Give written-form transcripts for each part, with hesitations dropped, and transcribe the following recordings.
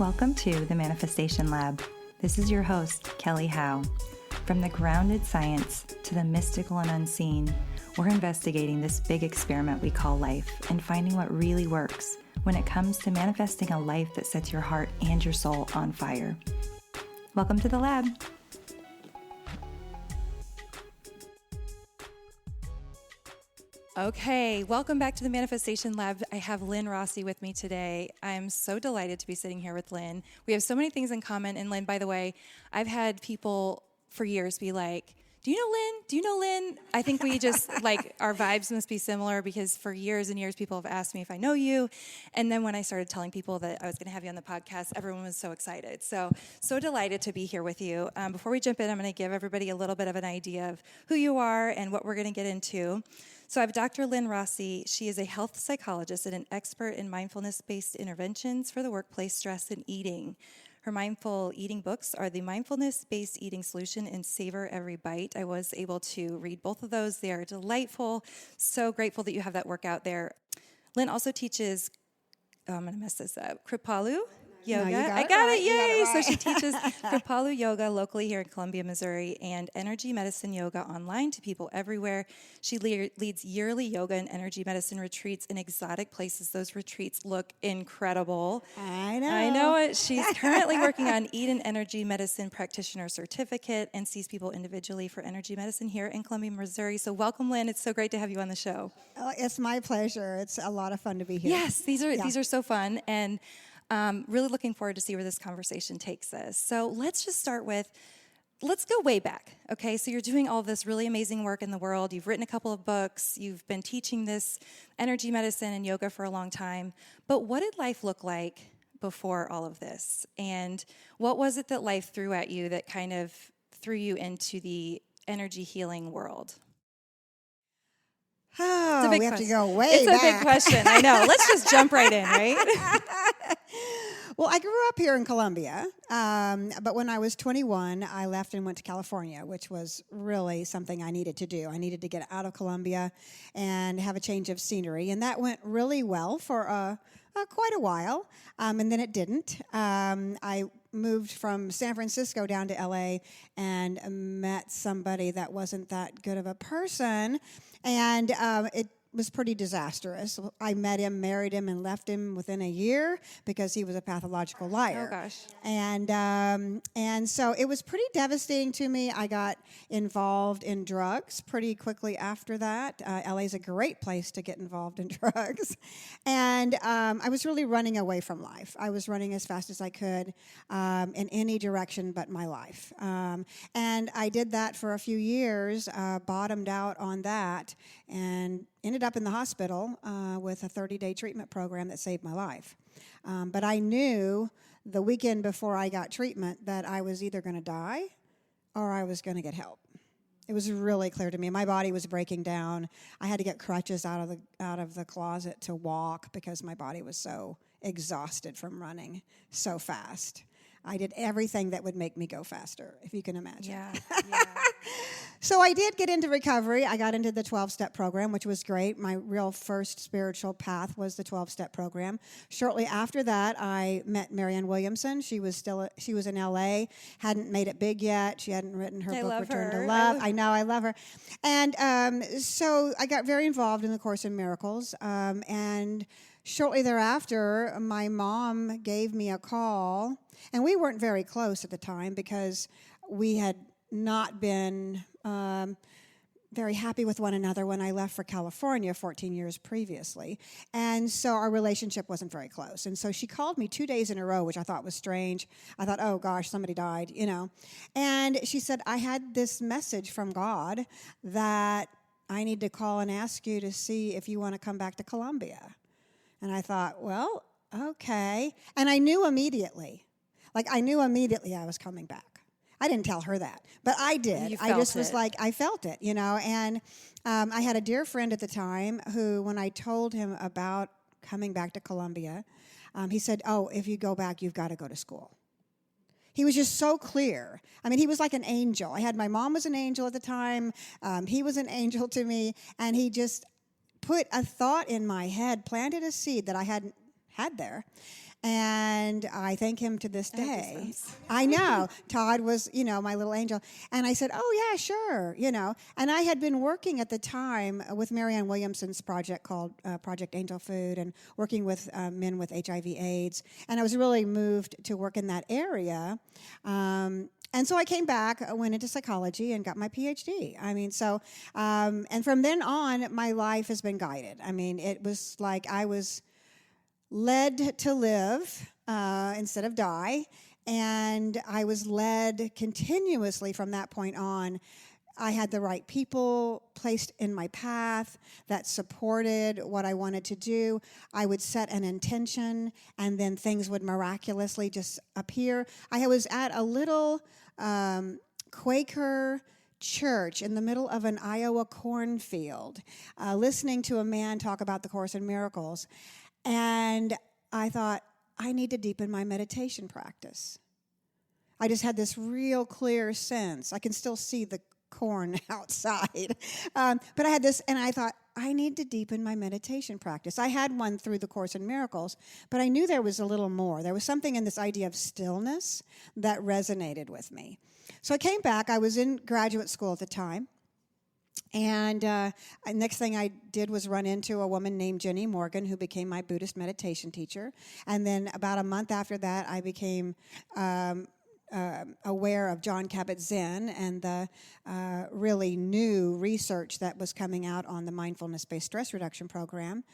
Welcome to the Manifestation Lab. This is your host, Kelly Howe. From the grounded science to the mystical and unseen, we're investigating this big experiment we call life and finding what really works when it comes to manifesting a life that sets your heart and your soul on fire. Welcome to the lab. Okay, welcome back to the Manifestation Lab. I have Lynn Rossy with me today. I'm so delighted to be sitting here with Lynn. We have so many things in common. And Lynn, by the way, I've had people for years be like, do you know Lynn? Do you know Lynn? I think we just, our vibes must be similar because for years and years, people have asked me if I know you. And then when I started telling people that I was going to have you on the podcast, everyone was so excited. So delighted to be here with you. Before we jump in, I'm going to give everybody a little bit of an idea of who you are and what we're going to get into. So I have Dr. Lynn Rossy. She is a health psychologist and an expert in mindfulness-based interventions for the workplace, stress, and eating. Her mindful eating books are the Mindfulness-Based Eating Solution and Savor Every Bite. I was able to read both of those. They are delightful. So grateful that you have that work out there. Lynn also teaches, I'm going to mess this up, Kripalu Yoga. No, I got it, yay! Right. So she teaches Kripalu Yoga locally here in Columbia, Missouri, and energy medicine yoga online to people everywhere. She leads yearly yoga and energy medicine retreats in exotic places. Those retreats look incredible. I know it. She's currently working on Eden Energy Medicine Practitioner Certificate and sees people individually for energy medicine here in Columbia, Missouri. So welcome, Lynn. It's so great to have you on the show. Oh, it's my pleasure. It's a lot of fun to be here. Yes, these are so fun, and really looking forward to see where this conversation takes us. So let's just start with, let's go way back, okay? So you're doing all this really amazing work in the world. You've written a couple of books. You've been teaching this energy medicine and yoga for a long time. But what did life look like before all of this? And what was it that life threw at you that kind of threw you into the energy healing world? Oh, we have to go way back. It's a big question. I know. Let's just jump right in, right? Well, I grew up here in Columbia, but when I was 21, I left and went to California, which was really something I needed to do. I needed to get out of Columbia and have a change of scenery, and that went really well for quite a while, and then it didn't. I moved from San Francisco down to LA and met somebody that wasn't that good of a person, and it was pretty disastrous. I met him, married him, and left him within a year because he was a pathological liar. Oh, gosh. And so it was pretty devastating to me. I got involved in drugs pretty quickly after that. LA's a great place to get involved in drugs. And I was really running away from life. I was running as fast as I could in any direction but my life. And I did that for a few years, bottomed out on that, and ended up in the hospital with a 30-day treatment program that saved my life. But I knew the weekend before I got treatment that I was either going to die or I was going to get help. It was really clear to me. My body was breaking down. I had to get crutches out of the closet to walk because my body was so exhausted from running so fast. I did everything that would make me go faster, if you can imagine. Yeah. So I did get into recovery. I got into the 12-step program, which was great. My real first spiritual path was the 12-step program. Shortly after that, I met Marianne Williamson. She was in LA, hadn't made it big yet. She hadn't written her book, Return to Love. I know, I love her. And so I got very involved in the Course in Miracles. And shortly thereafter, my mom gave me a call. And we weren't very close at the time because we had not been very happy with one another when I left for California 14 years previously. And so our relationship wasn't very close. And so she called me 2 days in a row, which I thought was strange. I thought, oh, gosh, somebody died, you know. And she said, I had this message from God that I need to call and ask you to see if you want to come back to Columbia. And I thought, well, okay. And I knew immediately. I knew immediately I was coming back. I didn't tell her that, but I did. I just was like, I felt it, you know. And I had a dear friend at the time who, when I told him about coming back to Columbia, he said, oh, if you go back, you've got to go to school. He was just so clear. I mean, he was like an angel. My mom was an angel at the time. He was an angel to me. And he just put a thought in my head, planted a seed that I hadn't had there. And I thank him to this I have day. goosebumps. I know. Todd was, my little angel. And I said, oh, yeah, sure, And I had been working at the time with Marianne Williamson's project called Project Angel Food and working with men with HIV/AIDS. And I was really moved to work in that area. And so I came back, went into psychology, and got my Ph.D. And from then on, my life has been guided. It was like I was led to live instead of die, and I was led continuously from that point on. I had the right people placed in my path that supported what I wanted to do. I would set an intention, and then things would miraculously just appear. I was at a little Quaker church in the middle of an Iowa cornfield, listening to a man talk about the Course in Miracles. And I thought, I need to deepen my meditation practice. I just had this real clear sense. I can still see the corn outside. But I had this, and I thought, I need to deepen my meditation practice. I had one through the Course in Miracles, but I knew there was a little more. There was something in this idea of stillness that resonated with me. So I came back. I was in graduate school at the time. And next thing I did was run into a woman named Jenny Morgan, who became my Buddhist meditation teacher. And then about a month after that, I became aware of John Kabat-Zinn and the really new research that was coming out on the mindfulness-based stress reduction program.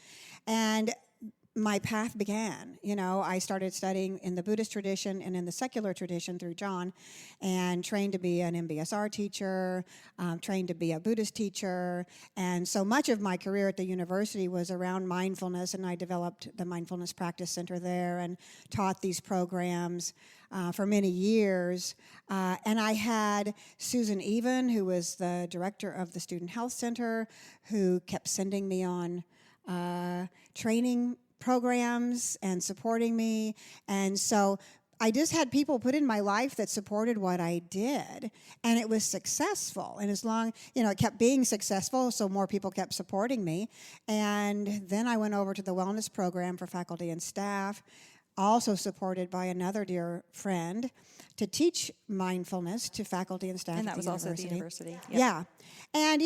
And my path began. I started studying in the Buddhist tradition and in the secular tradition through John, and trained to be an MBSR teacher, trained to be a Buddhist teacher. And so much of my career at the university was around mindfulness, and I developed the Mindfulness Practice Center there and taught these programs for many years. And I had Susan Even, who was the director of the Student Health Center, who kept sending me on training programs and supporting me. And so I just had people put in my life that supported what I did, and it was successful. And as long, it kept being successful, so more people kept supporting me. And then I went over to the wellness program for faculty and staff, also supported by another dear friend, to teach mindfulness to faculty and staff. And that at was the also at the university. university. Yep. Yeah. And,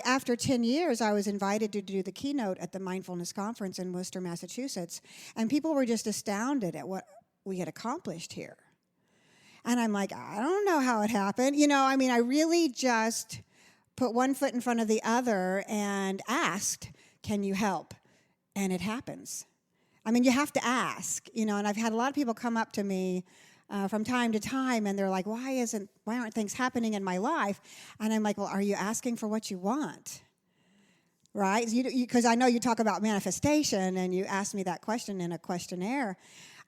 after 10 years, I was invited to do the keynote at the Mindfulness Conference in Worcester, Massachusetts. And people were just astounded at what we had accomplished here. And I'm like, I don't know how it happened. I really just put one foot in front of the other and asked, can you help? And it happens. You have to ask, and I've had a lot of people come up to me from time to time, and they're like, why aren't things happening in my life? And I'm like, well, are you asking for what you want? Right? Because I know you talk about manifestation, and you asked me that question in a questionnaire,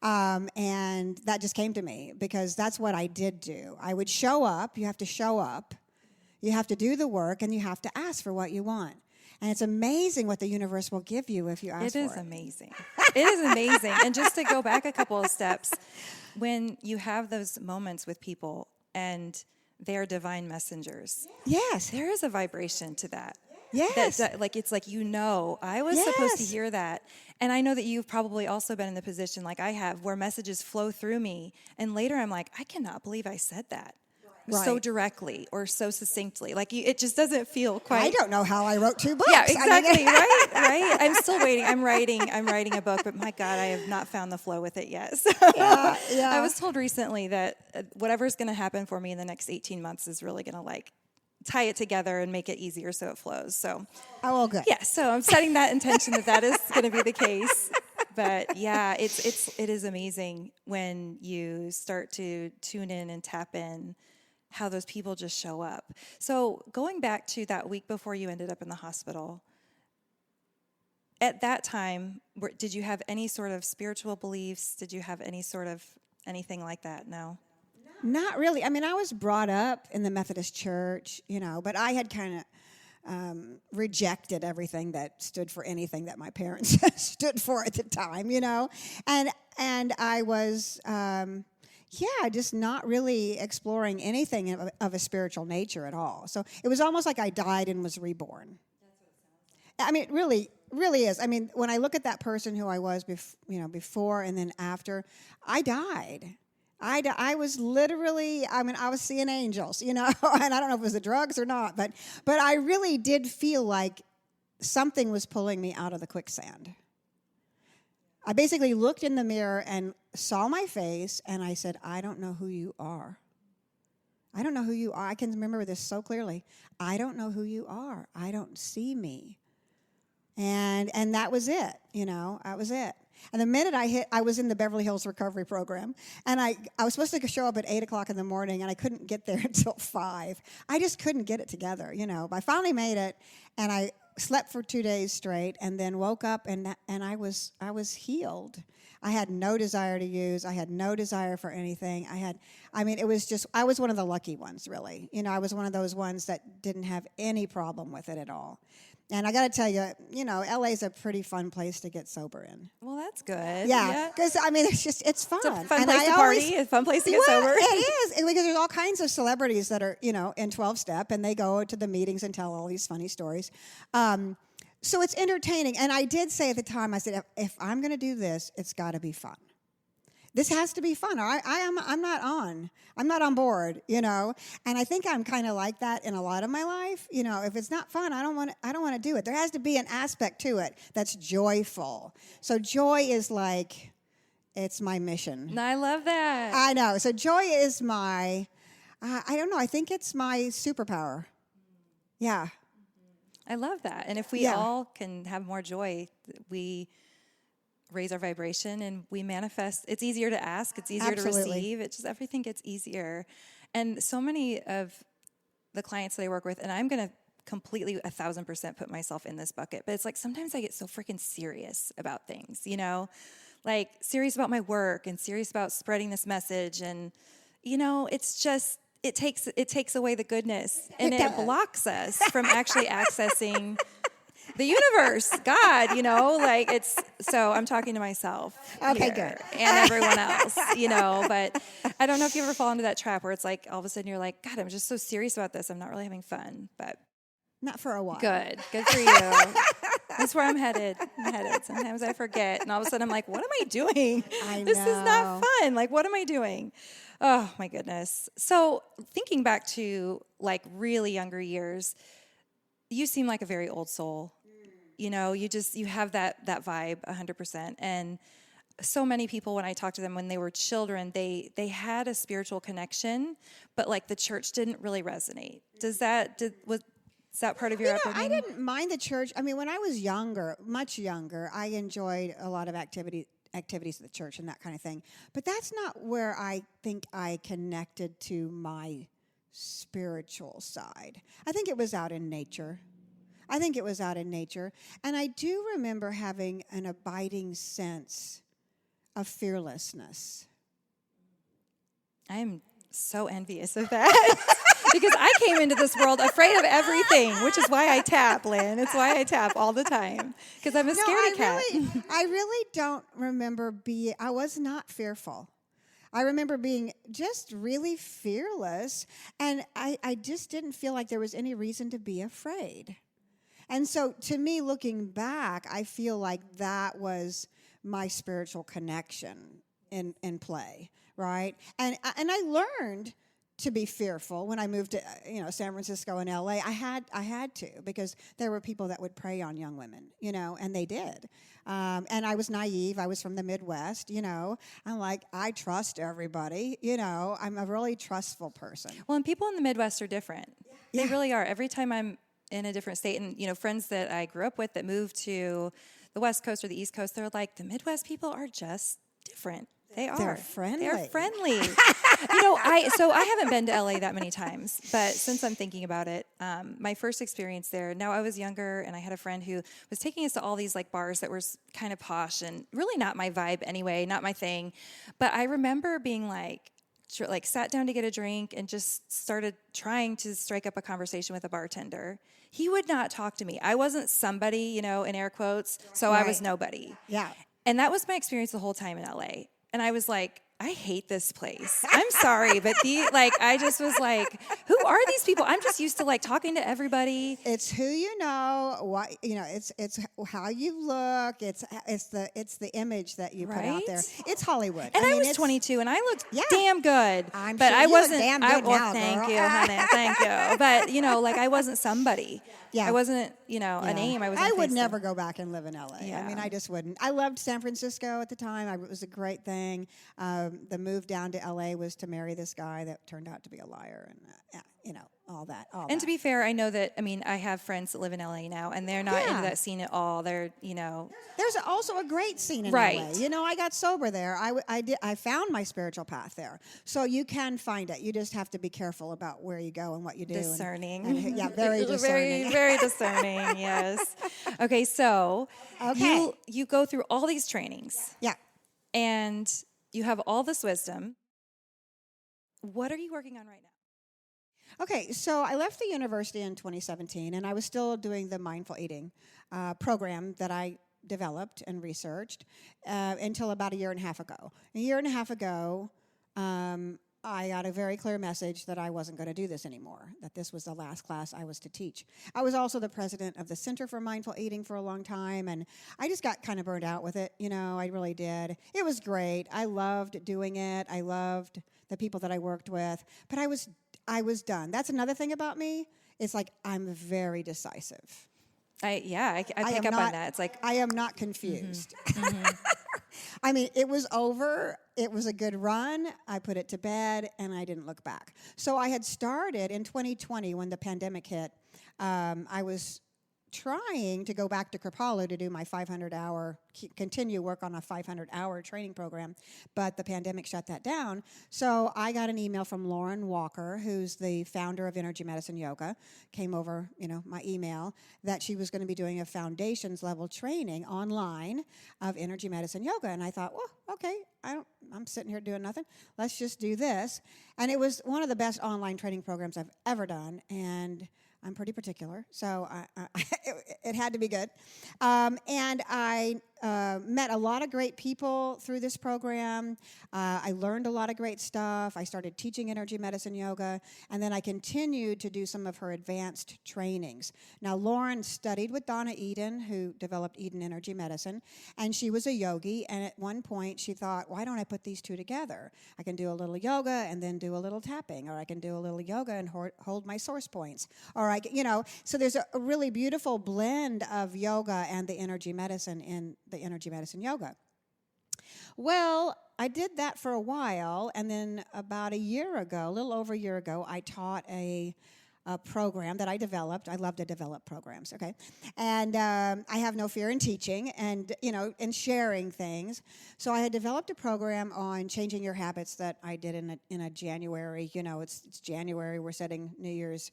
and that just came to me, because that's what I did do. I would show up. You have to show up. You have to do the work, and you have to ask for what you want. And it's amazing what the universe will give you if you ask for it. It is amazing. It is amazing. And just to go back a couple of steps, when you have those moments with people and they're divine messengers, yes, there is a vibration to that. Yes. It's like, I was supposed to hear that. And I know that you've probably also been in the position like I have, where messages flow through me. And later I'm like, I cannot believe I said that. Right. So directly or so succinctly. It just doesn't feel quite. I don't know how I wrote 2 books. Yeah, exactly. Right. I'm still waiting. I'm writing a book, but my God, I have not found the flow with it yet. So yeah. I was told recently that whatever's going to happen for me in the next 18 months is really going to tie it together and make it easier so it flows. So. Oh, well, good. Yeah. So I'm setting that intention that is going to be the case. But yeah, it is amazing when you start to tune in and tap in, how those people just show up. So going back to that week before you ended up in the hospital, at that time, did you have any sort of spiritual beliefs? Did you have any sort of anything like that? No? Not really. I was brought up in the Methodist church, but I had kind of rejected everything that stood for anything that my parents stood for at the time, And I was... just not really exploring anything of a spiritual nature at all. So it was almost like I died and was reborn. That's what it sounds like. Really, really is. I mean, when I look at that person who I was, before and then after, I died. I was literally, I mean, I was seeing angels, and I don't know if it was the drugs or not, but I really did feel like something was pulling me out of the quicksand. I basically looked in the mirror and saw my face, and I said, I don't know who you are. I don't know who you are. I can remember this so clearly. I don't know who you are. I don't see me. And that was it, that was it. And the minute I was in the Beverly Hills recovery program, and I was supposed to show up at 8 o'clock in the morning, and I couldn't get there until 5. I just couldn't get it together, I finally made it, and I slept for 2 days straight, and then woke up, and I was healed. I had no desire to use. I had no desire for anything. It was just, I was one of the lucky ones, really. I was one of those ones that didn't have any problem with it at all. And I got to tell you, LA's a pretty fun place to get sober in. Well, that's good. Yeah, because, it's fun. It's a fun place to party, a fun place to get sober. It is, because there's all kinds of celebrities that are, in 12-step, and they go to the meetings and tell all these funny stories. So it's entertaining. And I did say at the time, I said, if I'm going to do this, it's got to be fun. This has to be fun. I'm not on board, And I think I'm kind of like that in a lot of my life. If it's not fun, I don't want to do it. There has to be an aspect to it that's joyful. So joy is like, it's my mission. I love that. I know. So joy is my, I don't know, I think it's my superpower. Yeah. I love that. And if we all can have more joy, we raise our vibration and we manifest. It's easier to ask. It's easier to receive. It just, everything gets easier. And so many of the clients that I work with, and I'm going to completely 1,000% put myself in this bucket, but it's like sometimes I get so freaking serious about things, like serious about my work and serious about spreading this message. And, it's just, it takes away the goodness, and it blocks us from actually accessing the universe, God, so I'm talking to myself. Okay, good. And everyone else, but I don't know if you ever fall into that trap where it's like, all of a sudden you're like, God, I'm just so serious about this. I'm not really having fun, but. Not for a while. Good for you. That's where I'm headed. Sometimes I forget, and all of a sudden I'm like, what am I doing? This is not fun. Like, what am I doing? Oh, my goodness. So thinking back to, really younger years, you seem like a very old soul. You have that vibe 100%. And so many people, when I talk to them when they were children, they had a spiritual connection, but the church didn't really resonate. Was that part of your upbringing? I didn't mind the church. When I was younger, much younger, I enjoyed a lot of activities at the church and that kind of thing. But that's not where I think I connected to my spiritual side. I think it was out in nature. And I do remember having an abiding sense of fearlessness. I'm so envious of that. Because I came into this world afraid of everything, which is why I tap, Lynn. It's why I tap all the time, because I'm a scaredy cat. I really don't remember I was not fearful. I remember being just really fearless, and I just didn't feel like there was any reason to be afraid. And so to me, looking back, I feel like that was my spiritual connection in play, right? And I learned to be fearful when I moved to San Francisco and LA. I had to, because there were people that would prey on young women, and they did. And I was naive. I was from the Midwest, I'm like, I trust everybody, I'm a really trustful person. Well, and people in the Midwest are different. Yeah. They really are. Every time I'm in a different state, and friends that I grew up with that moved to the West Coast or the East Coast, they're like, the Midwest people are just different. They are. They're friendly. I haven't been to LA that many times, but since I'm thinking about it, my first experience there, now I was younger, and I had a friend who was taking us to all these bars that were kind of posh and really not my vibe anyway, not my thing. But I remember being sat down to get a drink and just started trying to strike up a conversation with a bartender. He would not talk to me. I wasn't somebody, in air quotes, so right. I was nobody. Yeah. And that was my experience the whole time in LA. And I was like, I hate this place. I'm sorry, but I just was like, who are these people? I'm just used to like talking to everybody. It's who you know, what you know. It's how you look. It's the image that you put out there. Right? It's Hollywood. And I was 22, and I looked Yeah. damn good. I'm but sure I you look wasn't. damn good now, thank girl. you, honey. Thank you. But like I wasn't somebody. Yeah. I wasn't, a name. I would never go back and live in LA. I Yeah. mean, I just wouldn't. I loved San Francisco at the time. It was a great thing. The move down to LA was to marry this guy that turned out to be a liar, and all that. And to be fair, I know that. I mean, I have friends that live in LA now, and they're not into that scene at all. They're, There's also a great scene in Right. LA. I got sober there. I found my spiritual path there. So you can find it. You just have to be careful about where you go and what you do. discerning. Yeah, very discerning. Very, very discerning. Yes. Okay, so you go through all these trainings. Yeah. And you have all this wisdom. What are you working on right now? Okay, so I left the university in 2017, and I was still doing the mindful eating program that I developed and researched until about a year and a half ago. A year and a half ago, I got a very clear message that I wasn't going to do this anymore, that this was the last class I was to teach. I was also the president of the Center for Mindful Eating for a long time, and I just got kind of burned out with it. I really did. It was great. I loved doing it. I loved the people that I worked with, but I was done. That's another thing about me. It's like I'm very decisive. I pick up on that. It's like I am not confused. I mean, it was over. It was a good run. I put it to bed, and I didn't look back. So I had started in 2020 when the pandemic hit. I was trying to go back to Kripalu to do my 500-hour, continue work on a 500-hour training program, but the pandemic shut that down. So I got an email from Lauren Walker, who's the founder of Energy Medicine Yoga, came over, my email, that she was going to be doing a foundations level training online of Energy Medicine Yoga. And I thought, well, okay, I'm sitting here doing nothing. Let's just do this. And it was one of the best online training programs I've ever done. And I'm pretty particular, so it had to be good. And I met a lot of great people through this program. I learned a lot of great stuff. I started teaching energy medicine yoga, and then I continued to do some of her advanced trainings. Now, Lauren studied with Donna Eden, who developed Eden Energy Medicine, and she was a yogi, and at one point she thought, why don't I put these two together? I can do a little yoga and then do a little tapping, or I can do a little yoga and hold my source points, or so there's a really beautiful blend of yoga and the energy medicine in the energy medicine yoga. Well, I did that for a while, and then about a little over a year ago, I taught a program that I developed. I love to develop programs, okay? And I have no fear in teaching and, and sharing things. So I had developed a program on changing your habits that I did in a January. It's January. We're setting New Year's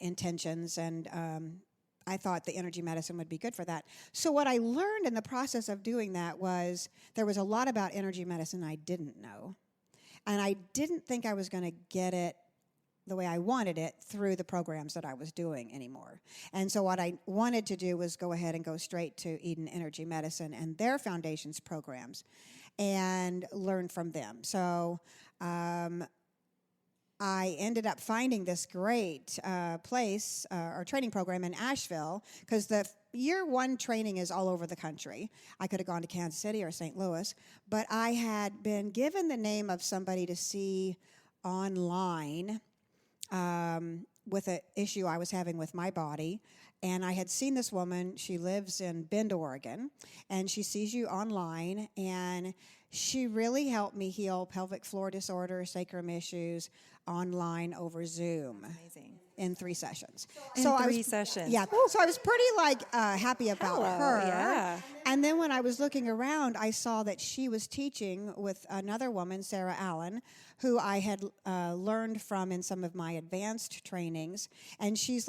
intentions, and I thought the energy medicine would be good for that. So what I learned in the process of doing that was there was a lot about energy medicine I didn't know, and I didn't think I was going to get it the way I wanted it through the programs that I was doing anymore. And so what I wanted to do was go ahead and go straight to Eden Energy Medicine and their foundations programs and learn from them. So I ended up finding this great place or training program in Asheville, because the year one training is all over the country. I could have gone to Kansas City or St. Louis, but I had been given the name of somebody to see online with an issue I was having with my body. And I had seen this woman. She lives in Bend, Oregon, and she sees you online, and she really helped me heal pelvic floor disorders, sacrum issues online over Zoom. Amazing. In 3 sessions. So 3 sessions. Yeah. So I was pretty happy about her. Yeah. And then when I was looking around, I saw that she was teaching with another woman, Sarah Allen, who I had learned from in some of my advanced trainings. And she's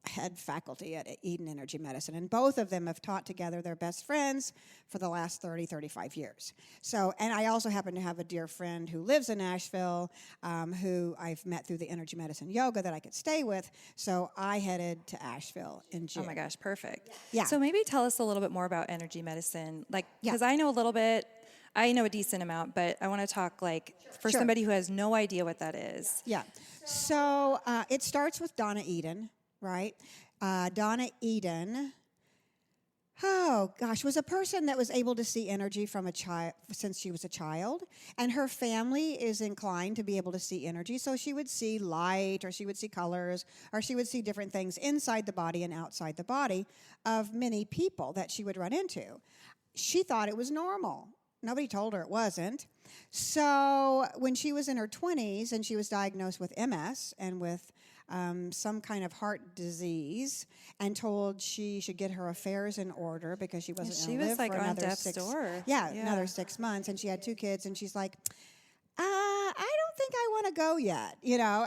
head faculty at Eden Energy Medicine, and both of them have taught together. They're best friends for the last 30, 35 years. So, and I also happen to have a dear friend who lives in Nashville, who I've met through the Energy Medicine Yoga that I could stay with. So I headed to Asheville in June. Oh my gosh, perfect. Yeah. So maybe tell us a little bit more about energy medicine, because Yeah. I know a little bit. I know a decent amount, but I want to talk like for Sure. somebody who has no idea what that is. Yeah. So it starts with Donna Eden, right? Donna Eden, oh gosh, was a person that was able to see energy from a child since she was a child, and her family is inclined to be able to see energy. So she would see light, or she would see colors, or she would see different things inside the body and outside the body of many people that she would run into. She thought it was normal. Nobody told her it wasn't. So when she was in her 20s and she was diagnosed with MS and with some kind of heart disease, and told she should get her affairs in order because she wasn't going to live like for on another death's door. another 6 months, and she had 2 kids, and she's like, I don't think I want to go yet,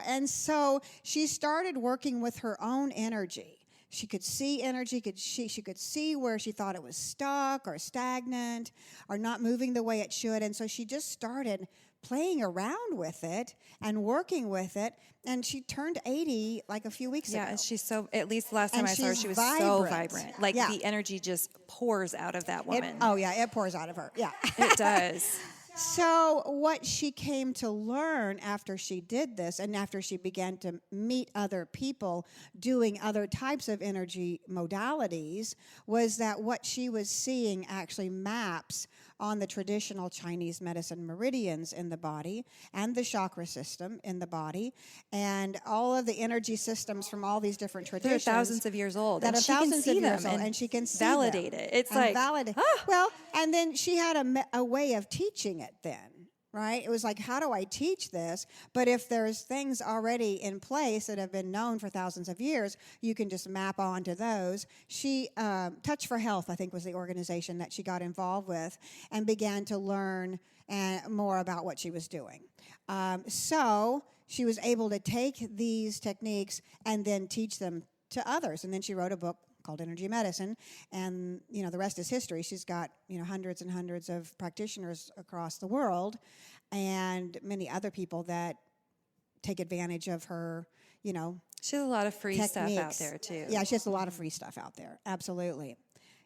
And so she started working with her own energy. She could see energy. She could see where she thought it was stuck or stagnant or not moving the way it should. And so she just started playing around with it and working with it. And she turned 80 like a few weeks ago. Yeah, and she's so, at least the last time And I saw her, she's she was vibrant. so vibrant. Like Yeah. the energy just pours out of that woman. It pours out of her. Yeah. It does. So what she came to learn after she did this, and after she began to meet other people doing other types of energy modalities, was that what she was seeing actually maps on the traditional Chinese medicine meridians in the body and the chakra system in the body and all of the energy systems from all these different traditions. They're thousands of years old. That and are she can thousands see of years them old, and she can see validate them it. It's and like, validate. Well, and then she had a way of teaching it then. Right? It was like, how do I teach this? But if there's things already in place that have been known for thousands of years, you can just map onto those. She, Touch for Health, I think, was the organization that she got involved with and began to learn more about what she was doing. So she was able to take these techniques and then teach them to others. And then she wrote a book called Energy Medicine, and the rest is history. She's got hundreds and hundreds of practitioners across the world, and many other people that take advantage of her. She has a lot of free techniques. Stuff out there too. Yeah, she has a lot of free stuff out there. Absolutely.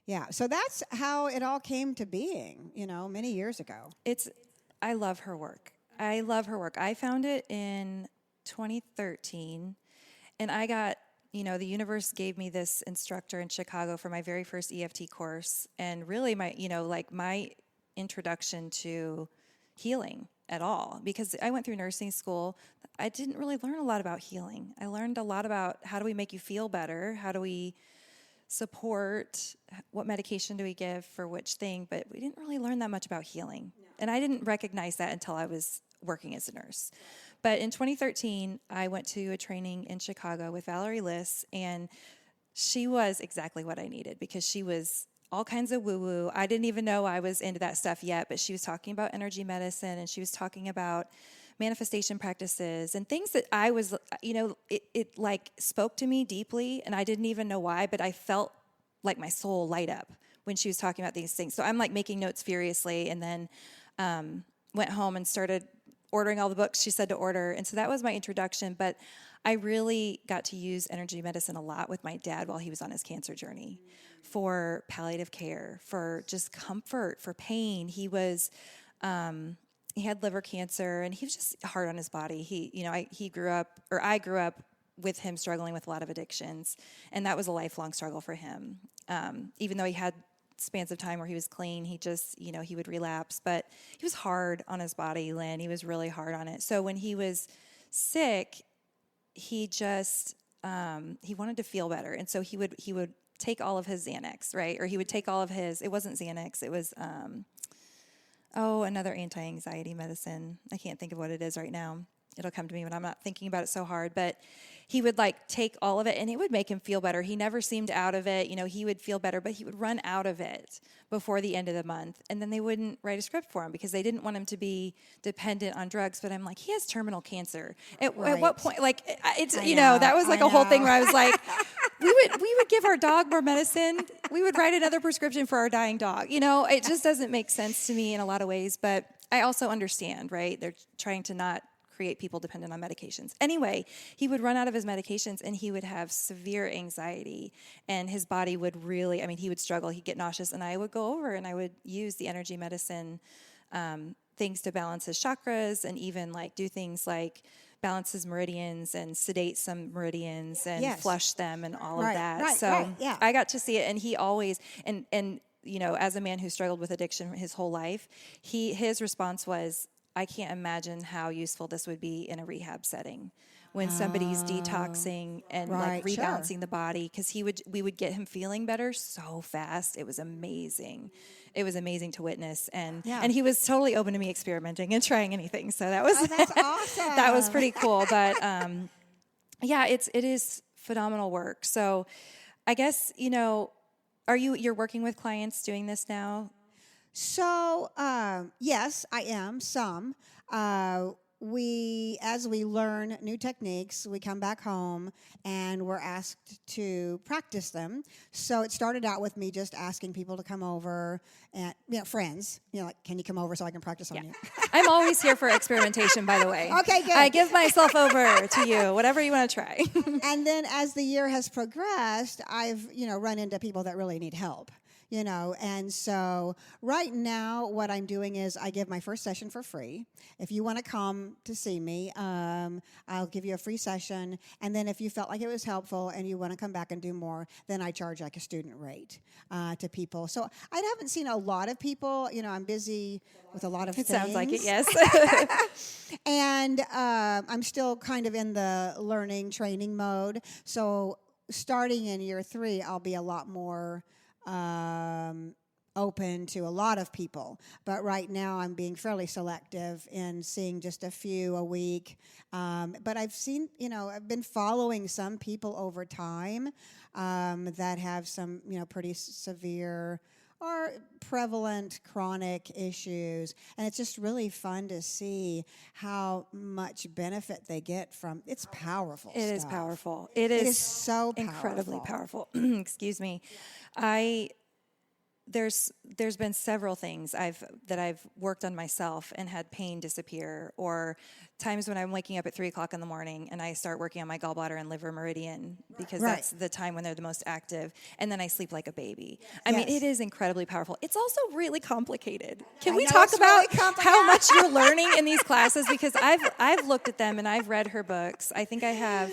Yeah. So that's how it all came to being. Many years ago. I love her work. I found it in 2013, and I got. The universe gave me this instructor in Chicago for my very first EFT course, and really my introduction to healing at all, because I went through nursing school. I didn't really learn a lot about healing. I learned a lot about how do we make you feel better? How do we support? What medication do we give for which thing? But we didn't really learn that much about healing. No. And I didn't recognize that until I was working as a nurse. But in 2013, I went to a training in Chicago with Valerie Liss, and she was exactly what I needed, because she was all kinds of woo-woo. I didn't even know I was into that stuff yet, but she was talking about energy medicine, and she was talking about manifestation practices and things that I was, it like spoke to me deeply, and I didn't even know why, but I felt like my soul light up when she was talking about these things. So I'm like making notes furiously, and then went home and started ordering all the books she said to order. And so that was my introduction. But I really got to use energy medicine a lot with my dad while he was on his cancer journey, for palliative care, for just comfort, for pain. He was, he had liver cancer, and he was just hard on his body. I grew up with him struggling with a lot of addictions, and that was a lifelong struggle for him. Even though he had spans of time where he was clean, he just, he would relapse, but he was hard on his body, Lynn. He was really hard on it. So when he was sick, he just, he wanted to feel better. And so he would take all of his Xanax, right? Or he would take all of his, it wasn't Xanax, it was, another anti-anxiety medicine. I can't think of what it is right now. It'll come to me when I'm not thinking about it so hard, but he would take all of it, and it would make him feel better. He never seemed out of it. He would feel better, but he would run out of it before the end of the month, and then they wouldn't write a script for him because they didn't want him to be dependent on drugs. But I'm like, he has terminal cancer. At what point? That was a whole thing where I was like, we would give our dog more medicine. We would write another prescription for our dying dog. It just doesn't make sense to me in a lot of ways, but I also understand, right? They're trying to not create people dependent on medications. Anyway, he would run out of his medications, and he would have severe anxiety, and his body would really, he would struggle. He'd get nauseous, and I would go over and I would use the energy medicine things to balance his chakras, and even like do things like balance his meridians and sedate some meridians and flush them and all of that. So I got to see it, and he always, and you know, as a man who struggled with addiction his whole life, his response was, I can't imagine how useful this would be in a rehab setting when somebody's detoxing and like rebalancing the body, because we would get him feeling better so fast. It was amazing. It was amazing to witness, and he was totally open to me experimenting and trying anything. So that was that's awesome. That was pretty cool. But it is phenomenal work. So I guess, you know, you're working with clients doing this now? So yes, I am some. As we learn new techniques, we come back home and we're asked to practice them. So it started out with me just asking people to come over, and friends, like, can you come over so I can practice on you? I'm always here for experimentation, by the way. Okay, good. I give myself over to you, whatever you want to try. And then as the year has progressed, I've run into people that really need help. And so right now what I'm doing is I give my first session for free. If you want to come to see me, I'll give you a free session. And then if you felt like it was helpful and you want to come back and do more, then I charge like a student rate to people. So I haven't seen a lot of people. I'm busy with a lot of things. It sounds like it, yes. And I'm still kind of in the learning, training mode. So starting in year 3, I'll be a lot more open to a lot of people, but right now I'm being fairly selective in seeing just a few a week. But I've seen, I've been following some people over time that have some, pretty severe or prevalent chronic issues, and it's just really fun to see how much benefit they get from. It's powerful. It is powerful. It is so incredibly powerful. Excuse me. There's been several things that I've worked on myself and had pain disappear, or times when I'm waking up at 3:00 in the morning and I start working on my gallbladder and liver meridian, because that's the time when they're the most active, and then I sleep like a baby. I mean, it is incredibly powerful. It's also really complicated. Can we talk about how much you're learning in these classes? Because I've looked at them and I've read her books. I think I have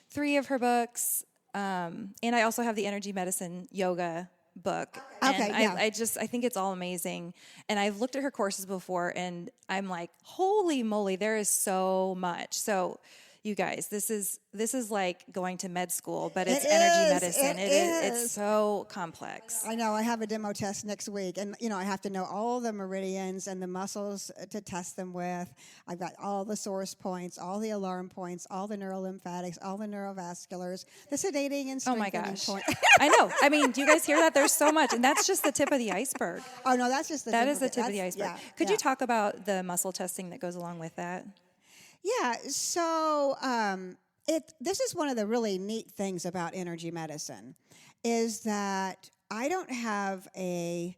3 of her books, and I also have the energy medicine yoga book. And I think it's all amazing. And I've looked at her courses before and I'm like, holy moly, there is so much. So you guys, this is like going to med school, but it's energy medicine. It's so complex. I know. I have a demo test next week, and I have to know all the meridians and the muscles to test them with. I've got all the source points, all the alarm points, all the neurolymphatics, all the neurovasculars, the sedating and strengthening points. I know. I mean, do you guys hear that? There's so much, and that's just the tip of the iceberg. Oh no, that's just the tip of the iceberg. Yeah, Could you talk about the muscle testing that goes along with that? Yeah, so this is one of the really neat things about energy medicine, is that I don't have a,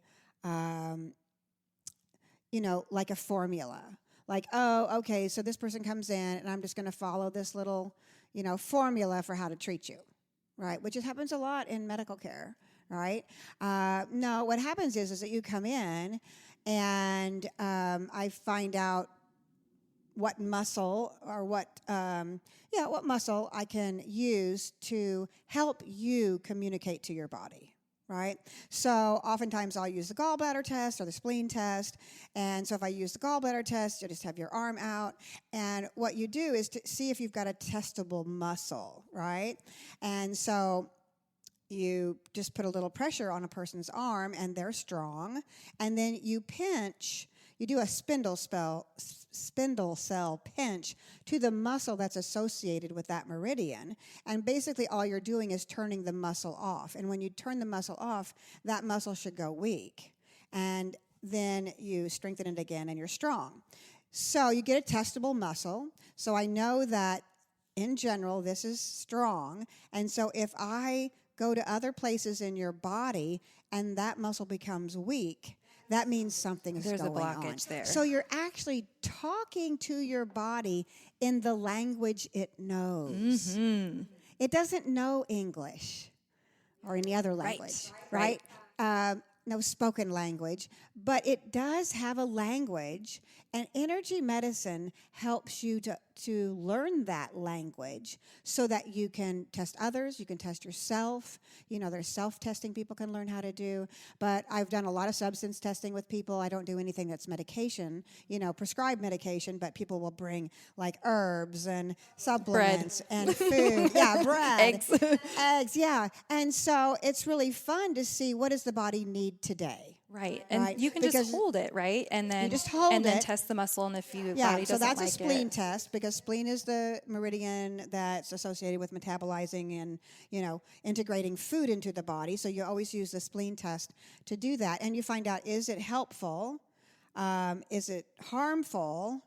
like a formula. Like, oh, okay, so this person comes in and I'm just going to follow this little, formula for how to treat you, right? Which happens a lot in medical care, right? No, what happens is that you come in and I find out what muscle or what muscle I can use to help you communicate to your body, right? So oftentimes I'll use the gallbladder test or the spleen test. And so if I use the gallbladder test, you just have your arm out. And what you do is to see if you've got a testable muscle, right? And so you just put a little pressure on a person's arm and they're strong. And then you pinch. You do a spindle cell pinch to the muscle that's associated with that meridian. And basically all you're doing is turning the muscle off. And when you turn the muscle off, that muscle should go weak. And then you strengthen it again and you're strong. So you get a testable muscle. So I know that in general this is strong. And so if I go to other places in your body and that muscle becomes weak, that means something is going on. There's a blockage there. So you're actually talking to your body in the language it knows. Mm-hmm. It doesn't know English or any other language, right? no spoken language, but it does have a language, and energy medicine helps you to learn that language so that you can test others, you can test yourself. There's self-testing people can learn how to do, but I've done a lot of substance testing with people. I don't do anything that's medication, prescribed medication, but people will bring like herbs and supplements and food. Yeah, bread. Eggs, yeah. And so it's really fun to see what does the body need today. Right. And you can just hold it, right? And then you just hold and then test the muscle, and if your body doesn't like it. So that's a spleen test, because spleen is the meridian that's associated with metabolizing and, integrating food into the body. So you always use the spleen test to do that. And you find out, is it helpful? Is it harmful?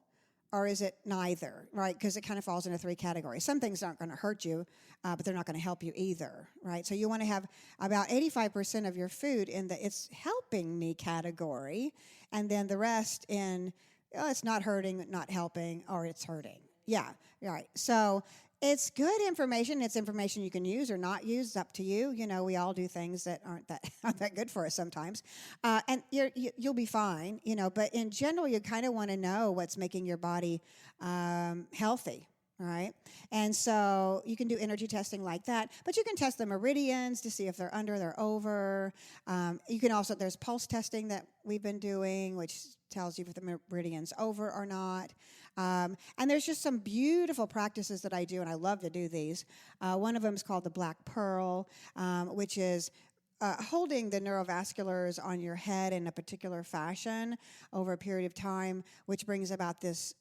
Or is it neither, right? Because it kind of falls into three categories. Some things aren't going to hurt you, but they're not going to help you either, right? So you want to have about 85% of your food in the it's helping me category, and then the rest in it's not hurting, not helping, or it's hurting. Yeah, right. So it's good information. It's information you can use or not use. It's up to you. We all do things that aren't that good for us sometimes, and you'll be fine. But in general, you kind of want to know what's making your body healthy. Right? And so you can do energy testing like that, but you can test the meridians to see if they're under, they're over. You can also, there's pulse testing that we've been doing, which tells you if the meridian's over or not. And there's just some beautiful practices that I do, and I love to do these. One of them is called the Black Pearl, which is holding the neurovasculars on your head in a particular fashion over a period of time, which brings about this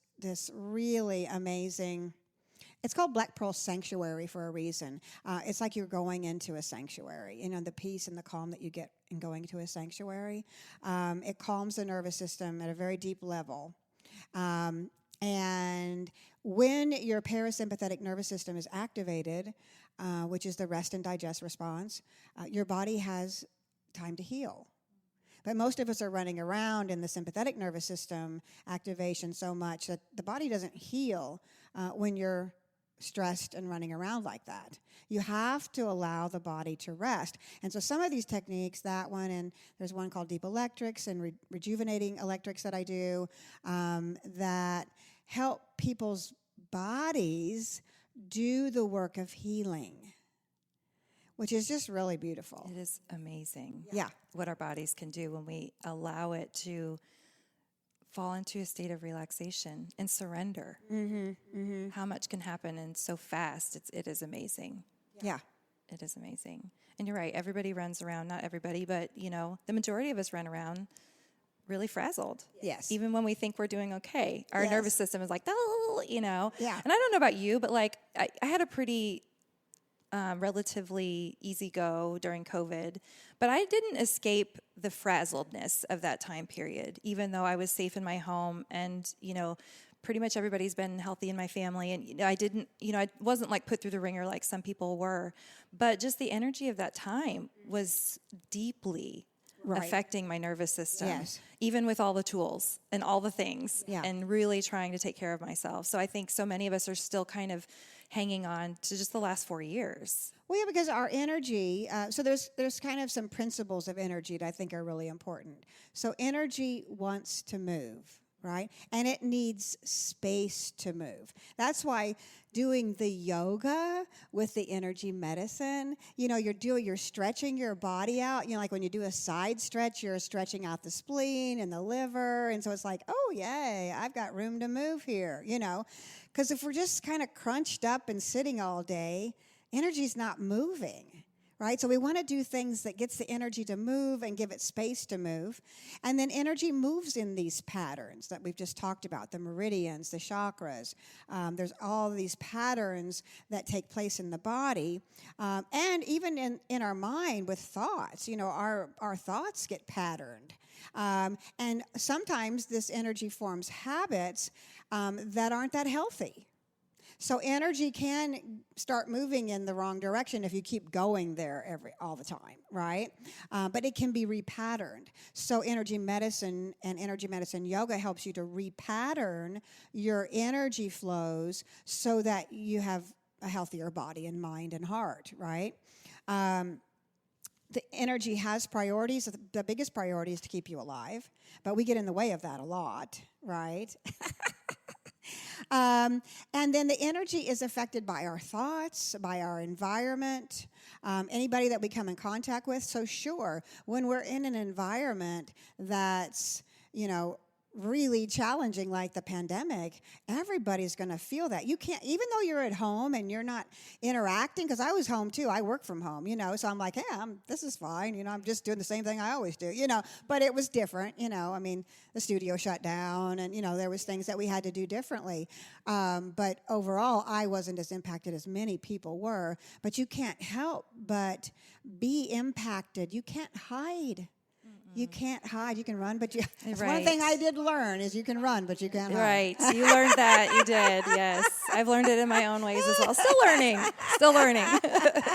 really amazing. It's called Black Pearl Sanctuary for a reason. It's like you're going into a sanctuary, the peace and the calm that you get in going to a sanctuary. It calms the nervous system at a very deep level. And when your parasympathetic nervous system is activated, which is the rest and digest response, your body has time to heal. But most of us are running around in the sympathetic nervous system activation so much that the body doesn't heal when you're stressed and running around like that. You have to allow the body to rest. And so some of these techniques, that one, and there's one called deep electrics and rejuvenating electrics that I do, that help people's bodies do the work of healing, which is just really beautiful. It is amazing. Yeah. What our bodies can do when we allow it to fall into a state of relaxation and surrender. Mm-hmm, mm-hmm. How much can happen and so fast. It is amazing. Yeah. It is amazing. And you're right, everybody runs around, not everybody, but the majority of us run around really frazzled. Yes. Even when we think we're doing okay. Our nervous system is like, Yeah. And I don't know about you, but like I had a pretty relatively easy go during COVID, but I didn't escape the frazzledness of that time period, even though I was safe in my home and, pretty much everybody's been healthy in my family. And I wasn't like put through the ringer like some people were, but just the energy of that time was deeply affecting my nervous system, even with all the tools and all the things and really trying to take care of myself. So I think so many of us are still kind of hanging on to just the last 4 years. Well, yeah, because our energy, so there's kind of some principles of energy that I think are really important. So energy wants to move, right? And it needs space to move. That's why doing the yoga with the energy medicine, you're stretching your body out. Like when you do a side stretch, you're stretching out the spleen and the liver. And so it's like, oh, yay, I've got room to move here, Because if we're just kind of crunched up and sitting all day, energy's not moving, right? So we want to do things that gets the energy to move and give it space to move. And then energy moves in these patterns that we've just talked about, the meridians, the chakras. There's all these patterns that take place in the body. And even in our mind with thoughts, our thoughts get patterned. And sometimes this energy forms habits that aren't that healthy. So energy can start moving in the wrong direction if you keep going there all the time, right? But it can be repatterned. So energy medicine and energy medicine yoga helps you to repattern your energy flows so that you have a healthier body and mind and heart, right? the energy has priorities. The biggest priority is to keep you alive, but we get in the way of that a lot, right? And then the energy is affected by our thoughts, by our environment, anybody that we come in contact with. So sure, when we're in an environment that's, really challenging like the pandemic, everybody's going to feel that. You can't, even though you're at home and you're not interacting, because I was home too. I work from home, so I'm like, hey, this is fine. I'm just doing the same thing I always do, but it was different, the studio shut down and, there was things that we had to do differently. But overall, I wasn't as impacted as many people were, but you can't help but be impacted. You can't hide. You can't hide. You can run, but that's one thing I did learn is you can run, but you can't hide. Right. So you learned that. You did. Yes. I've learned it in my own ways as well. Still learning.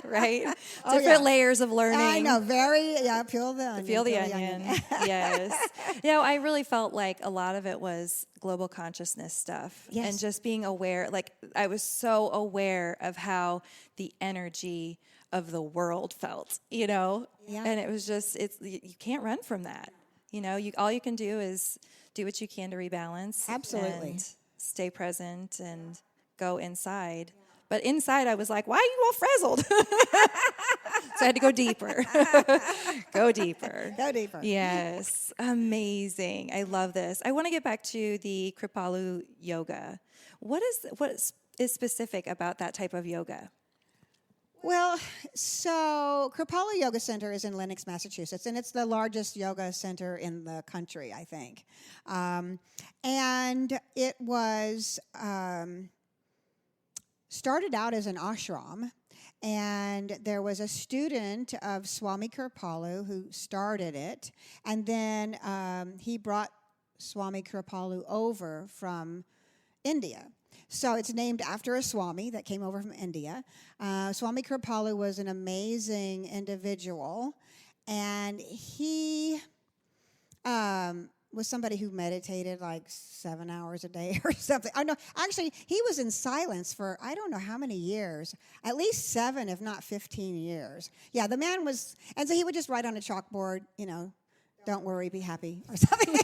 Right? Different layers of learning. I know. Peel the onion. Peel the onion. Yes. I really felt like a lot of it was global consciousness stuff. Yes. And just being aware. Like, I was so aware of how the energy of the world felt, Yeah. And it was just, you can't run from that. All you can do is do what you can to rebalance. Absolutely. And stay present and go inside. But inside I was like, why are you all frazzled? So I had to go deeper. Go deeper. Go deeper. Yes. Amazing. I love this. I want to get back to the Kripalu Yoga. What is specific about that type of yoga? Well, so Kripalu Yoga Center is in Lenox, Massachusetts, and it's the largest yoga center in the country, I think. And it was started out as an ashram, and there was a student of Swami Kripalu who started it, and then he brought Swami Kripalu over from India. So it's named after a Swami that came over from India. Swami Kripalu was an amazing individual, and he was somebody who meditated like 7 hours a day or something. Oh, no, actually, he was in silence for I don't know how many years, at least 7, if not 15 years. Yeah, the man was, and so he would just write on a chalkboard, don't worry, be happy, or something.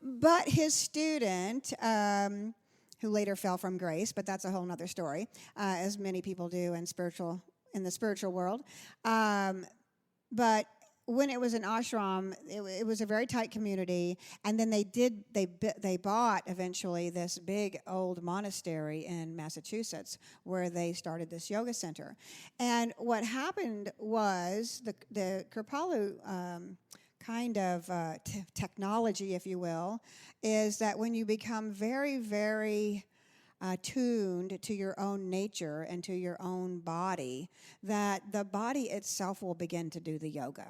But his student, who later fell from grace, but that's a whole other story, as many people do in the spiritual world. But when it was an ashram, it was a very tight community, and then they bought eventually this big old monastery in Massachusetts where they started this yoga center. And what happened was the Kripalu kind of technology, if you will, is that when you become very, very tuned to your own nature and to your own body, that the body itself will begin to do the yoga.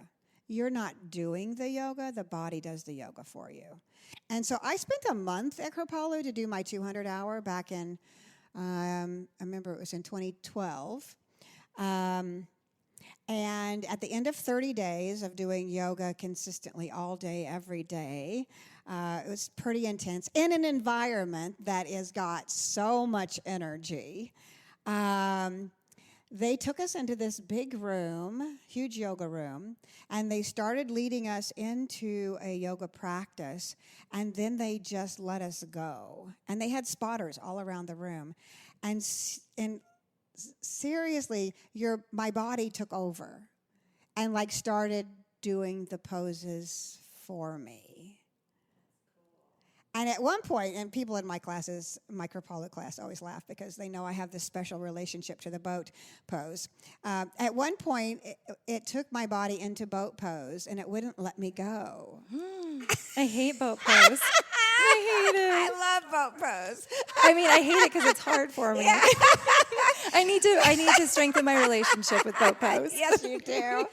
You're not doing the yoga, the body does the yoga for you. And so I spent a month at Kripalu to do my 200-hour back in, I remember it was in 2012. And at the end of 30 days of doing yoga consistently all day, every day, it was pretty intense in an environment that has got so much energy. They took us into this big room, huge yoga room, and they started leading us into a yoga practice, and then they just let us go. And they had spotters all around the room. And seriously, my body took over and started doing the poses for me. And at one point, and people in my classes, my Kripalu class, always laugh because they know I have this special relationship to the boat pose. At one point, it took my body into boat pose, and it wouldn't let me go. I hate boat pose. I hate it. I love boat pose. I hate it because it's hard for me. Yeah. I need to strengthen my relationship with boat pose. Yes, you do.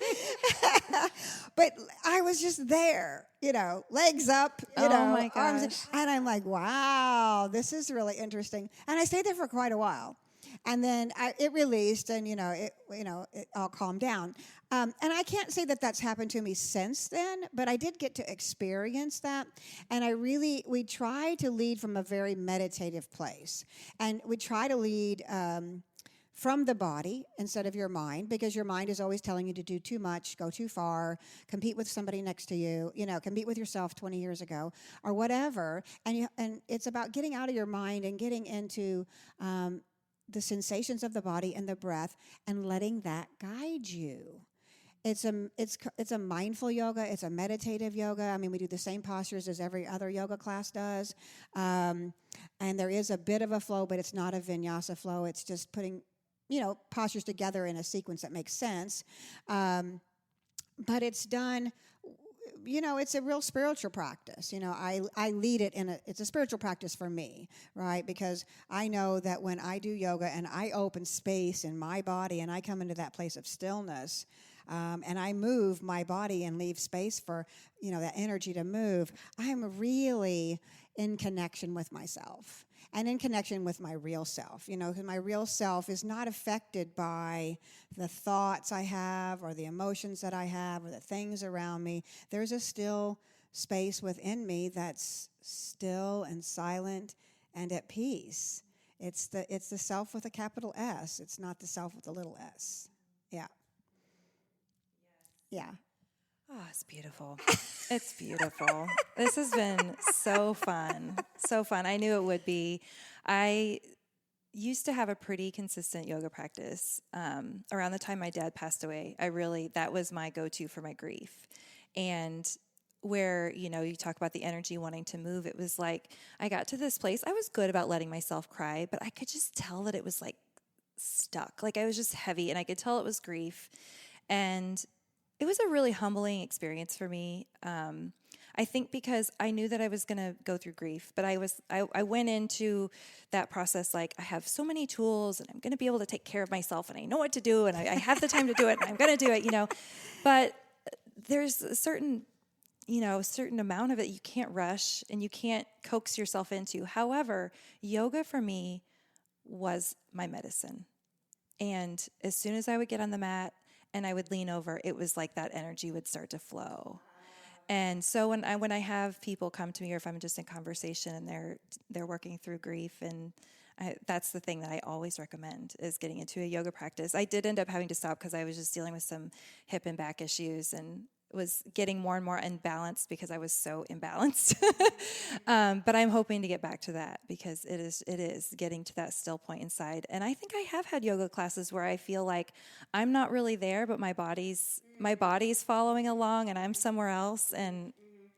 But I was just there, legs up, my arms, gosh. and I'm like, wow, this is really interesting. And I stayed there for quite a while, and then it released, and it all calmed down. And I can't say that that's happened to me since then, but I did get to experience that. And we try to lead from a very meditative place, and we try to lead from the body instead of your mind, because your mind is always telling you to do too much, go too far, compete with somebody next to you, compete with yourself 20 years ago or whatever. And it's about getting out of your mind and getting into the sensations of the body and the breath and letting that guide you. It's a mindful yoga. It's a meditative yoga. I mean, we do the same postures as every other yoga class does. And there is a bit of a flow, but it's not a vinyasa flow. It's just putting postures together in a sequence that makes sense. But it's done, it's a real spiritual practice. I lead it it's a spiritual practice for me, right? Because I know that when I do yoga and I open space in my body and I come into that place of stillness, and I move my body and leave space for, that energy to move, I'm really in connection with myself. And in connection with my real self, because my real self is not affected by the thoughts I have or the emotions that I have or the things around me. There's a still space within me that's still and silent and at peace. It's the self with a capital S. It's not the self with a little s. Yeah. Yeah. Oh, it's beautiful. It's beautiful. This has been so fun. So fun. I knew it would be. I used to have a pretty consistent yoga practice. Around the time my dad passed away, that was my go-to for my grief. And where, you talk about the energy wanting to move, it was like I got to this place. I was good about letting myself cry, but I could just tell that it was like stuck. Like I was just heavy, and I could tell it was grief. And it was a really humbling experience for me. I think because I knew that I was going to go through grief, but I went into that process like I have so many tools and I'm going to be able to take care of myself and I know what to do and I have the time to do it and I'm going to do it, But there's a certain amount of it you can't rush and you can't coax yourself into. However, yoga for me was my medicine. And as soon as I would get on the mat, and I would lean over, it was like that energy would start to flow. And so when I have people come to me, or if I'm just in conversation and they're working through grief, and that's the thing that I always recommend is getting into a yoga practice. I did end up having to stop because I was just dealing with some hip and back issues and was getting more and more unbalanced because I was so imbalanced. But I'm hoping to get back to that because it is getting to that still point inside. And I think I have had yoga classes where I feel like I'm not really there, but my body's following along and I'm somewhere else. And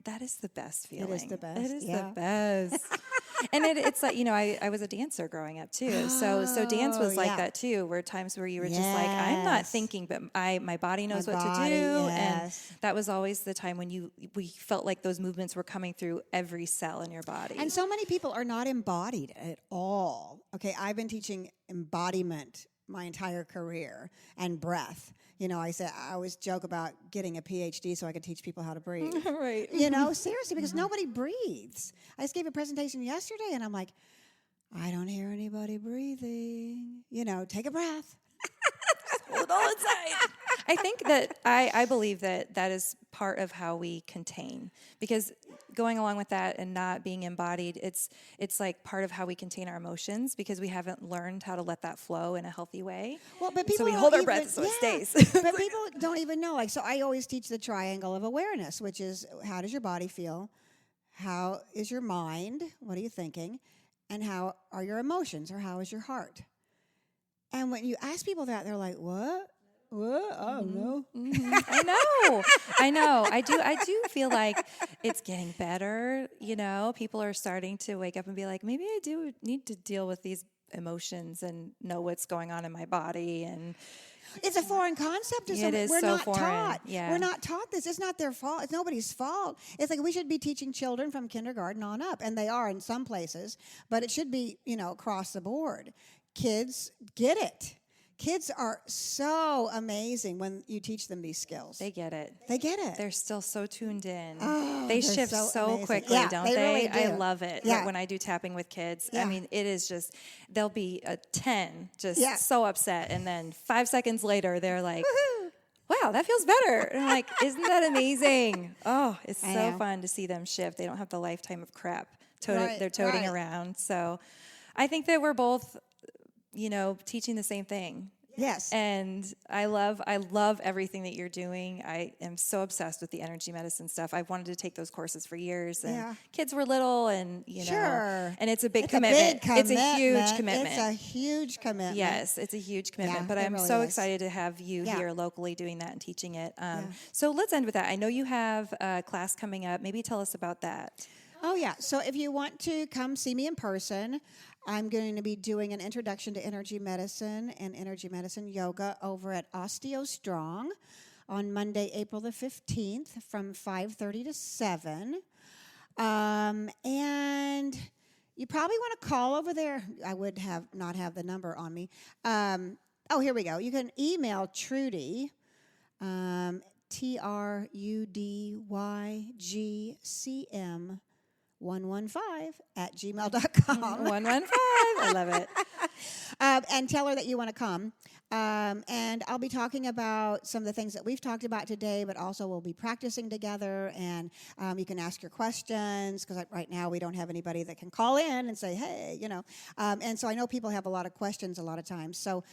that is the best feeling. It is the best. It is the best. And it's like, I was a dancer growing up too. So dance was like that too, where times where you were just like, I'm not thinking, but my body knows what to do. Yes. And that was always the time when we felt like those movements were coming through every cell in your body. And so many people are not embodied at all. Okay, I've been teaching embodiment my entire career and breath. I always joke about getting a Ph.D. so I could teach people how to breathe. Right. Seriously, because nobody breathes. I just gave a presentation yesterday, and I'm like, I don't hear anybody breathing. Take a breath. Just hold it all inside. I think that I believe that is part of how we contain, because going along with that and not being embodied, it's like part of how we contain our emotions because we haven't learned how to let that flow in a healthy way. Well, but people so we hold our breath so it stays. But people don't even know. So I always teach the triangle of awareness, which is how does your body feel? How is your mind? What are you thinking? And how are your emotions, or how is your heart? And when you ask people that, they're like, what? What? I don't know. Mm-hmm. I know. I do feel like it's getting better. People are starting to wake up and be like, maybe I do need to deal with these emotions and know what's going on in my body. And it's a foreign concept to some. It is We're so not foreign. taught. Yeah. We're not taught this. It's not their fault. It's nobody's fault. It's like we should be teaching children from kindergarten on up, and they are in some places, but it should be, across the board. Kids get it. Kids are so amazing when you teach them these skills. They get it. They're still so tuned in. Oh, they shift so quickly, don't they? they? Really do. I love it when I do tapping with kids. Yeah. I mean, it is just, they'll be a 10, just so upset. And then 5 seconds later, they're like, wow, that feels better. And I'm like, isn't that amazing? Oh, it's so fun to see them shift. They don't have the lifetime of crap they're toting around. So I think that we're both teaching the same thing. Yes. And I love everything that you're doing. I am so obsessed with the energy medicine stuff. I've wanted to take those courses for years, and kids were little, and Sure. and it's a big commitment. It's a huge commitment. It's a huge commitment. Yes, it's a huge commitment. Yeah, but it I'm really so is. excited to have you here locally doing that and teaching it. So let's end with that. I know you have a class coming up. Maybe tell us about that. Oh, yeah. So if you want to come see me in person, I'm going to be doing an introduction to energy medicine and energy medicine yoga over at Osteo Strong on Monday, April the 15th from 5:30 to 7. And you probably want to call over there. I would not have the number on me. Here we go. You can email Trudy, TRUDYGCM 115 at gmail.com. 115. I love it. And tell her that you want to come. And I'll be talking about some of the things that we've talked about today, but also we'll be practicing together, and you can ask your questions, because right now we don't have anybody that can call in and say, hey, and so I know people have a lot of questions a lot of times. So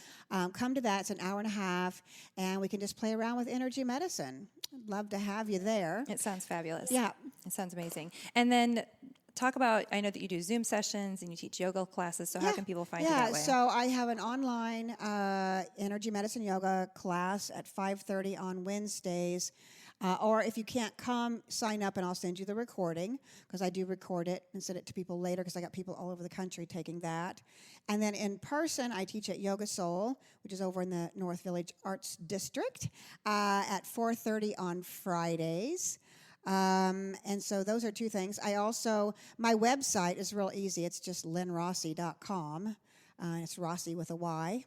come to that. It's an hour and a half, and we can just play around with energy medicine. I'd love to have you there. It sounds fabulous. Yeah. It sounds amazing. And then talk about, I know that you do Zoom sessions and you teach yoga classes, so how can people find you that way? So I have an online energy medicine yoga class at 5:30 on Wednesdays. Or if you can't come, sign up and I'll send you the recording, because I do record it and send it to people later, because I got people all over the country taking that. And then in person, I teach at Yoga Soul, which is over in the North Village Arts District, at 4:30 on Fridays. And so those are two things. My website is real easy. It's just lynnrossy.com. It's Rossy with a Y.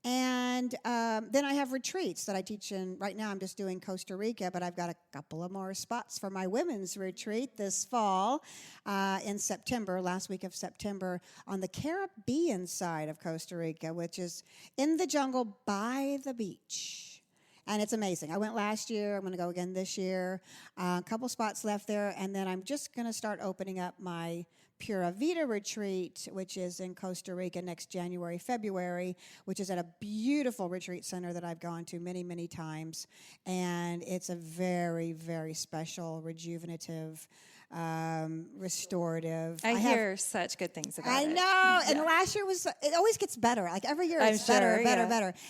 And then I have retreats that I teach in. Right now I'm just doing Costa Rica, but I've got a couple of more spots for my women's retreat this fall in September, last week of September, on the Caribbean side of Costa Rica, which is in the jungle by the beach. And it's amazing. I went last year. I'm going to go again this year. A couple spots left there. And then I'm just going to start opening up my Pura Vida retreat, which is in Costa Rica next January, February, which is at a beautiful retreat center that I've gone to many, many times. And it's a very, very special, rejuvenative, restorative. I hear such good things about I it. know. And last year it always gets better. Like every year it's better.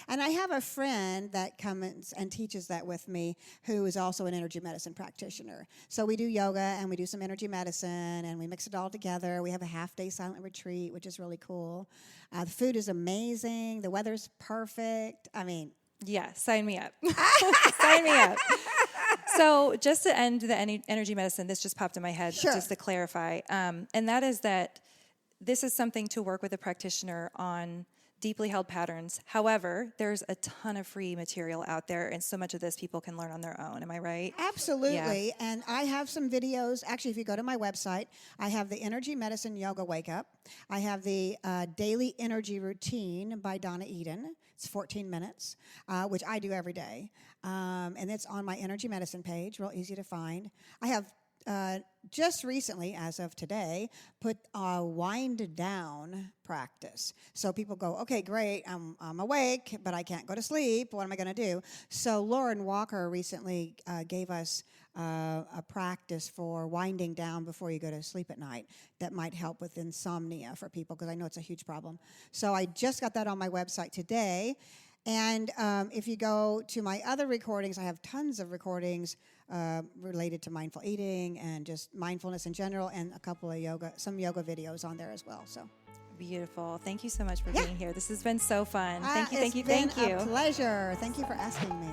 And I have a friend that comes and teaches that with me, who is also an energy medicine practitioner. So we do yoga and we do some energy medicine and we mix it all together. We have a half-day silent retreat, which is really cool. The food is amazing. The weather's perfect. I mean, yeah, sign me up. Sign me up. So just to end the energy medicine, this just popped in my head, just to clarify, and that is that this is something to work with a practitioner on deeply held patterns. However, there's a ton of free material out there, and so much of this people can learn on their own. Am I right? Absolutely. Yeah. And I have some videos. Actually, if you go to my website, I have the Energy Medicine Yoga Wake Up. I have the Daily Energy Routine by Donna Eden. It's 14 minutes, which I do every day. And it's on my energy medicine page, real easy to find. I have just recently, as of today, put a wind down practice. So people go, okay, great, I'm awake, but I can't go to sleep. What am I going to do? So Lauren Walker recently gave us a practice for winding down before you go to sleep at night that might help with insomnia for people, because I know it's a huge problem. So I just got that on my website today. And if you go to my other recordings, I have tons of recordings related to mindful eating and just mindfulness in general, and a couple of some yoga videos on there as well. So beautiful. Thank you so much for being here. This has been so fun. Thank you. It's been a pleasure. Thank you for asking me.